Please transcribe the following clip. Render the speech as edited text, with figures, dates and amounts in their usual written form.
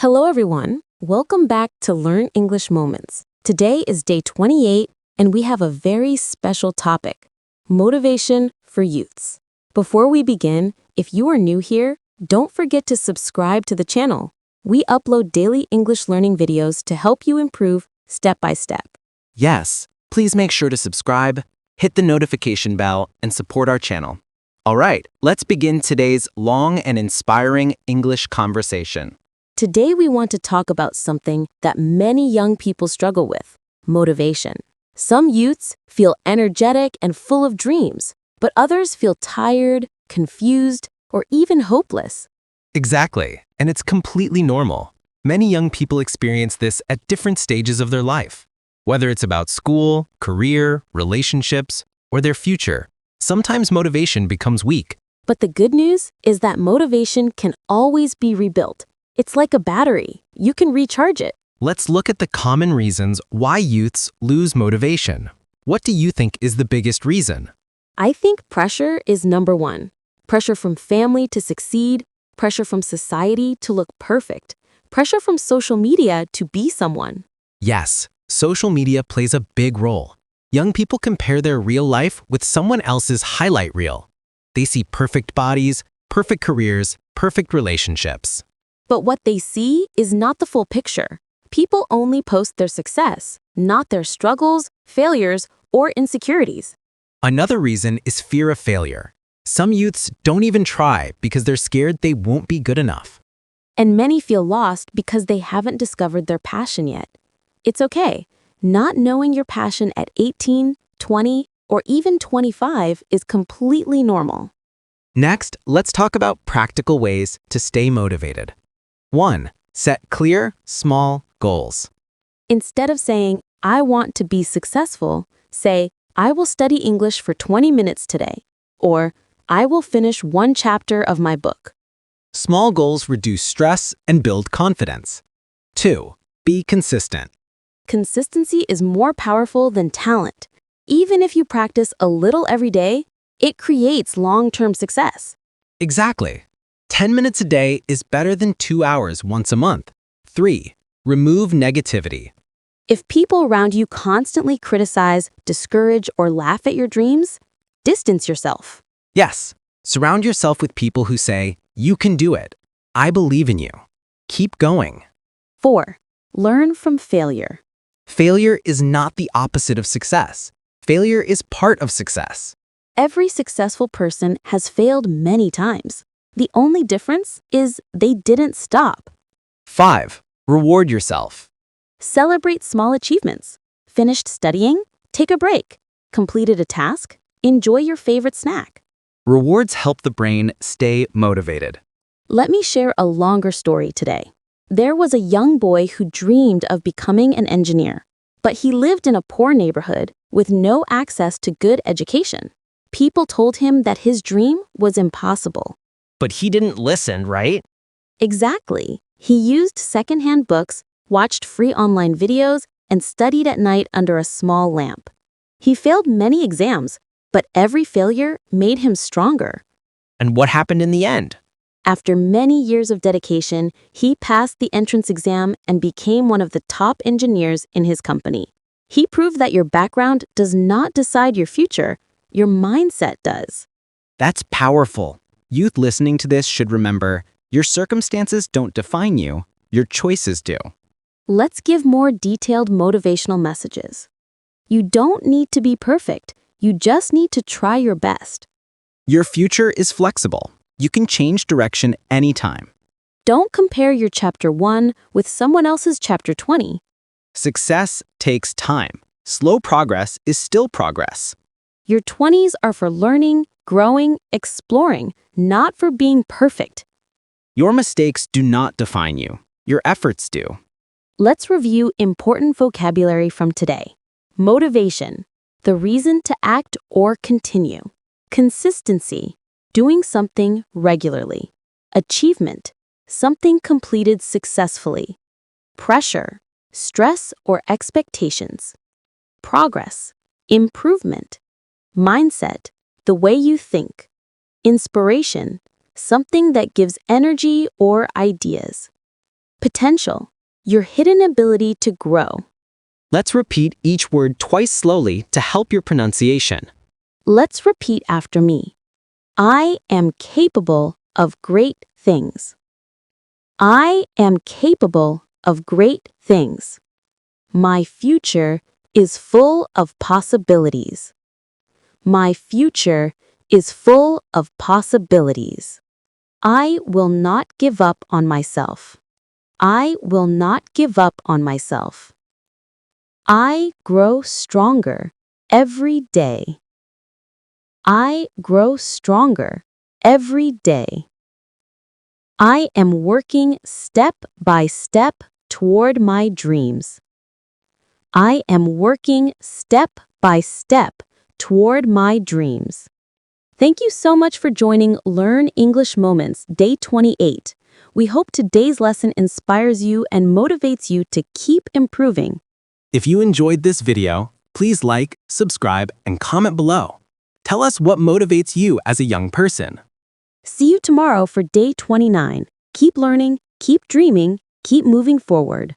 Hello, everyone. Welcome back to Learn English Moments. Today is day 28, and we have a very special topic, motivation for youths. Before we begin, if you are new here, don't forget to subscribe to the channel. We upload daily English learning videos to help you improve step by step. Yes, please make sure to subscribe, hit the notification bell, and support our channel. All right, let's begin today's long and inspiring English conversation. Today, we want to talk about something that many young people struggle with, motivation. Some youths feel energetic and full of dreams, but others feel tired, confused, or even hopeless. Exactly, and it's completely normal. Many young people experience this at different stages of their life. Whether it's about school, career, relationships, or their future, sometimes motivation becomes weak. But the good news is that motivation can always be rebuilt. It's like a battery. You can recharge it. Let's look at the common reasons why youths lose motivation. What do you think is the biggest reason? I think pressure is number one. Pressure from family to succeed, pressure from society to look perfect, pressure from social media to be someone. Yes, social media plays a big role. Young people compare their real life with someone else's highlight reel. They see perfect bodies, perfect careers, perfect relationships. But what they see is not the full picture. People only post their success, not their struggles, failures, or insecurities. Another reason is fear of failure. Some youths don't even try because they're scared they won't be good enough. And many feel lost because they haven't discovered their passion yet. It's okay. Not knowing your passion at 18, 20, or even 25 is completely normal. Next, let's talk about practical ways to stay motivated. 1. Set clear, small goals. Instead of saying, I want to be successful, say, I will study English for 20 minutes today, or I will finish one chapter of my book. Small goals reduce stress and build confidence. 2. Be consistent. Consistency is more powerful than talent. Even if you practice a little every day, it creates long-term success. Exactly. 10 minutes a day is better than 2 hours once a month. 3. Remove negativity. If people around you constantly criticize, discourage, or laugh at your dreams, distance yourself. Yes, surround yourself with people who say, you can do it. I believe in you. Keep going. 4. Learn from failure. Failure is not the opposite of success. Failure is part of success. Every successful person has failed many times. The only difference is they didn't stop. 5. Reward yourself. Celebrate small achievements. Finished studying? Take a break. Completed a task? Enjoy your favorite snack. Rewards help the brain stay motivated. Let me share a longer story today. There was a young boy who dreamed of becoming an engineer, but he lived in a poor neighborhood with no access to good education. People told him that his dream was impossible. But he didn't listen, right? Exactly. He used secondhand books, watched free online videos, and studied at night under a small lamp. He failed many exams, but every failure made him stronger. And what happened in the end? After many years of dedication, he passed the entrance exam and became one of the top engineers in his company. He proved that your background does not decide your future, your mindset does. That's powerful. Youth listening to this should remember, your circumstances don't define you, your choices do. Let's give more detailed motivational messages. You don't need to be perfect. You just need to try your best. Your future is flexible. You can change direction anytime. Don't compare your chapter 1 with someone else's chapter 20. Success takes time. Slow progress is still progress. Your 20s are for learning, growing, exploring, not for being perfect. Your mistakes do not define you. Your efforts do. Let's review important vocabulary from today. Motivation, the reason to act or continue. Consistency, doing something regularly. Achievement, something completed successfully. Pressure, stress or expectations. Progress, improvement. Mindset, the way you think. Inspiration, something that gives energy or ideas. Potential, your hidden ability to grow. Let's repeat each word twice slowly to help your pronunciation. Let's repeat after me. I am capable of great things. I am capable of great things. My future is full of possibilities. My future is full of possibilities. I will not give up on myself. I will not give up on myself. I grow stronger every day. I grow stronger every day. I am working step by step toward my dreams. I am working step by step toward my dreams. Thank you so much for joining Learn English Moments, Day 28. We hope today's lesson inspires you and motivates you to keep improving. If you enjoyed this video, please like, subscribe, and comment below. Tell us what motivates you as a young person. See you tomorrow for Day 29. Keep learning, keep dreaming, keep moving forward.